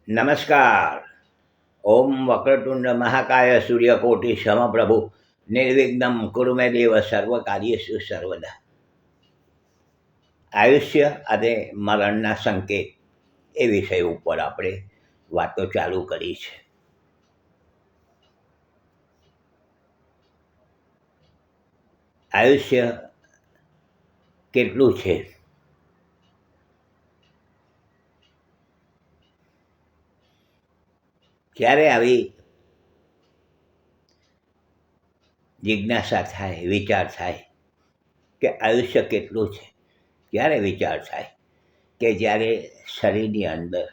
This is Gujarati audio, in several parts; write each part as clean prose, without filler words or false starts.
નમસ્કાર. ઓમ વક્રતુંડ મહાકાય સૂર્યકોટિ સમપ્રભુ નિર્વિઘ્નમ કુરુ મે દેવ સર્વકાર્યેષુ સર્વદા. આયુષ્ય અને મરણના સંકેત એ વિષય ઉપર આપણે વાતો ચાલુ કરી છે. આયુષ્ય કેટલું છે? ક્યારે આવી જિજ્ઞાસા થાય, વિચાર થાય કે આયુષ્ય કેટલું છે? ક્યારે વિચાર થાય કે જ્યારે શરીરની અંદર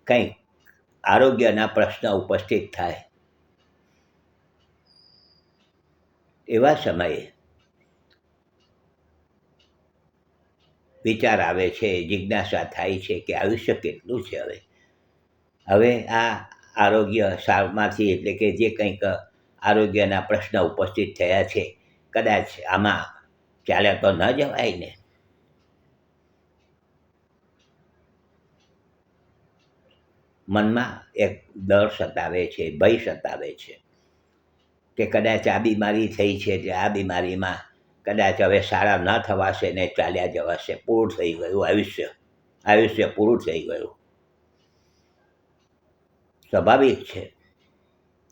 કંઈક આરોગ્યના પ્રશ્ન ઉપસ્થિત થાય, એવા સમયે વિચાર આવે છે, જિજ્ઞાસા થાય છે કે આયુષ્ય કેટલું છે. હવે આ આરોગ્ય સારમાંથી એટલે કે જે કંઈક આરોગ્યના પ્રશ્ન ઉપસ્થિત થયા છે, કદાચ આમાં ચાલ્યા તો ન જવાય ને. મનમાં એક ડર સતાવે છે, ભય સતાવે છે કે કદાચ આ બીમારી થઈ છે, જે આ બીમારીમાં કદાચ હવે સારા ન થવાશે ને ચાલ્યા જવાશે, પૂરું થઈ ગયું આયુષ્ય પૂરું થઈ ગયું. સ્વાભાવિક છે,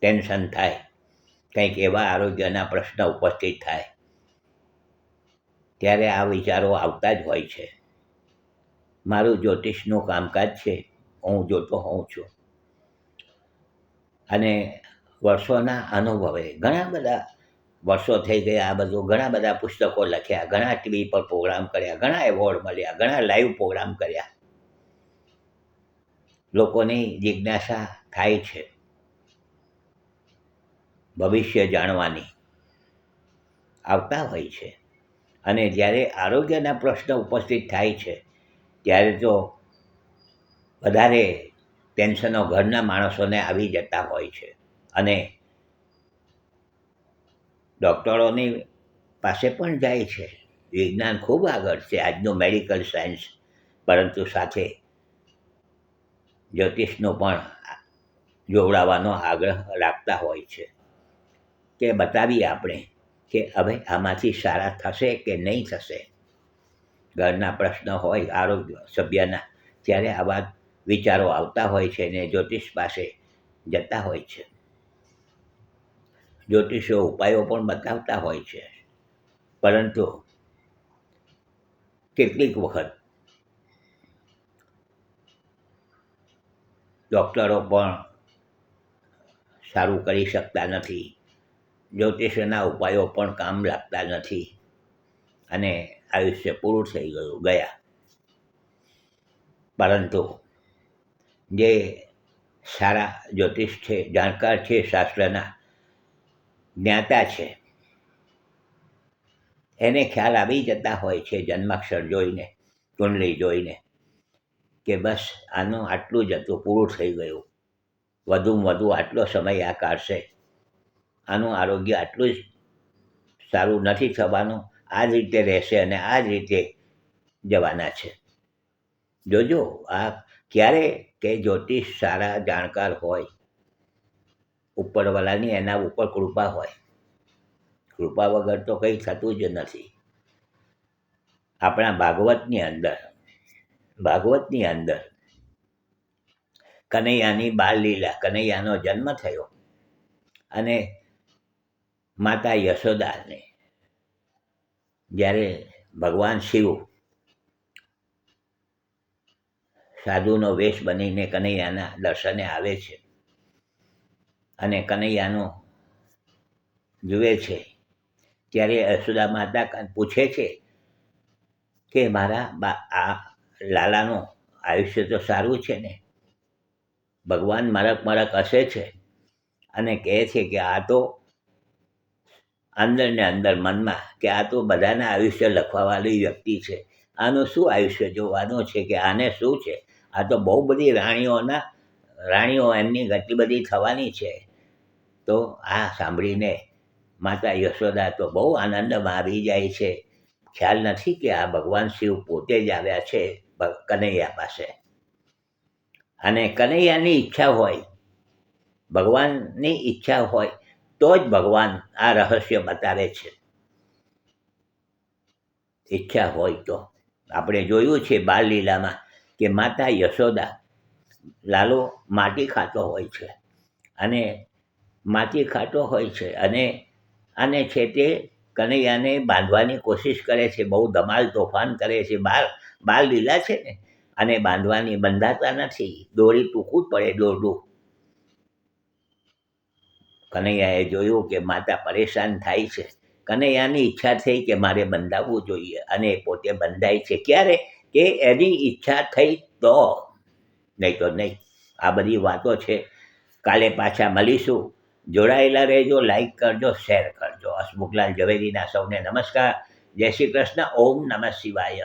ટેન્શન થાય, કંઈક એવા આરોગ્યના પ્રશ્ન ઉપસ્થિત થાય ત્યારે આ વિચારો આવતા જ હોય છે. મારું જ્યોતિષનું કામકાજ છે, હું જોતો હોઉં છું અને વર્ષોના અનુભવે ઘણા બધા વર્ષો થઈ ગયા. આ બધું ઘણા બધા પુસ્તકો લખ્યા, ઘણા ટીવી પર પ્રોગ્રામ કર્યા, ઘણા એવોર્ડ મળ્યા, ઘણા લાઈવ પ્રોગ્રામ કર્યા. લોકોની જિજ્ઞાસા થાય છે ભવિષ્ય જાણવાની, આવતા હોય છે. અને જ્યારે આરોગ્યના પ્રશ્ન ઉપસ્થિત થાય છે ત્યારે તો વધારે ટેન્શનો ઘરના માણસોને આવી જતા હોય છે અને ડૉક્ટરોની પાસે પણ જાય છે. વિજ્ઞાન ખૂબ આગળ છે આજનું મેડિકલ સાયન્સ, પરંતુ સાથે જ્યોતિષનો પણ જોવડાવવાનો આગ્રહ રાખતા હોય છે કે બતાવીએ આપણે કે હવે આમાંથી સારા થશે કે નહીં થશે. ઘરના પ્રશ્ન હોય આરોગ્ય સભ્યના, ત્યારે આવા વિચારો આવતા હોય છે ને જ્યોતિષ પાસે જતા હોય છે. જ્યોતિષો ઉપાયો પણ બતાવતા હોય છે, પરંતુ કેટલીક વખત ડૉક્ટરો પણ સારું કરી શકતા નથી, જ્યોતિષના ઉપાયો પણ કામ લાગતા નથી અને આયુષ્ય પૂરું થઈ ગયા. પરંતુ જે સારા જ્યોતિષ છે, જાણકાર છે, શાસ્ત્રના જ્ઞાતા છે, એને ખ્યાલ આવી જતા હોય છે જન્માક્ષર જોઈને, કુંડલી જોઈને કે બસ આનું આટલું જ હતું, પૂરું થઈ ગયું. વધુમાં વધુ આટલો સમય આ કાઢશે, આનું આરોગ્ય આટલું જ સારું નથી થવાનું, આ જ રીતે રહેશે અને આ જ રીતે જવાના છે. જોજો આ ક્યારે કે જ્યોતિષ સારા જાણકાર હોય, ઉપરવાળાની એના ઉપર કૃપા હોય. કૃપા વગર તો કંઈ થતું જ નથી. આપણા ભાગવતની અંદર કનૈયાની બાળલીલા, કનૈયાનો જન્મ થયો અને માતા યશોદાને જ્યારે ભગવાન શિવ સાધુનો વેશ બનીને કનૈયાના દર્શને આવે છે અને કનૈયાનું જુએ છે, ત્યારે યશોદા માતા પૂછે છે કે મારા આ લાલાનું આયુષ્ય તો સારું છે ને? ભગવાન મરક હસે છે અને કહે છે કે આ તો અંદર ને અંદર મનમાં કે આ તો બધાના આયુષ્ય લખવાવાળી વ્યક્તિ છે, આનું શું આયુષ્ય જોવાનું છે કે આને શું છે? આ તો બહુ બધી રાણીઓ એમની એટલી બધી થવાની છે. તો આ સાંભળીને માતા યશોદા તો બહુ આનંદમાં આવી જાય છે. ખ્યાલ નથી કે આ ભગવાન શિવ પોતે જ આવ્યા છે કનૈયા પાસે. અને કનૈયાની ઈચ્છા હોય, ભગવાનની ઈચ્છા હોય તો જ ભગવાન આ રહસ્ય બતાવે છે. ઈચ્છા હોય તો આપણે જોયું છે બાળલીલામાં કે માતા યશોદા લાલો માટી ખાતો હોય છે અને માટી ખાતો હોય છે અને છે તે કનૈયાને બાંધવાની કોશિશ કરે છે, બહુ ધમાલ તોફાન કરે છે. બાળલીલા છે ને, અને બાંધવાની બંધાતા નથી, દોરી ટૂંકું જ પડે દોરડું. કનૈયાએ જોયું કે માતા પરેશાન થાય છે. કનૈયાની ઈચ્છા થઈ કે મારે બંધાવવું જોઈએ અને એ પોતે બંધાય છે. ક્યારે? કે એની ઈચ્છા થઈ તો, નહીં તો નહીં. આ બધી વાતો છે. કાલે પાછા મળીશું. જોડાયેલા રહેજો, લાઈક કરજો, શેર કરજો. હસમુખલાલ ઝવેરીના સૌને નમસ્કાર. જય શ્રી કૃષ્ણ. ઓમ નમઃ શિવાય.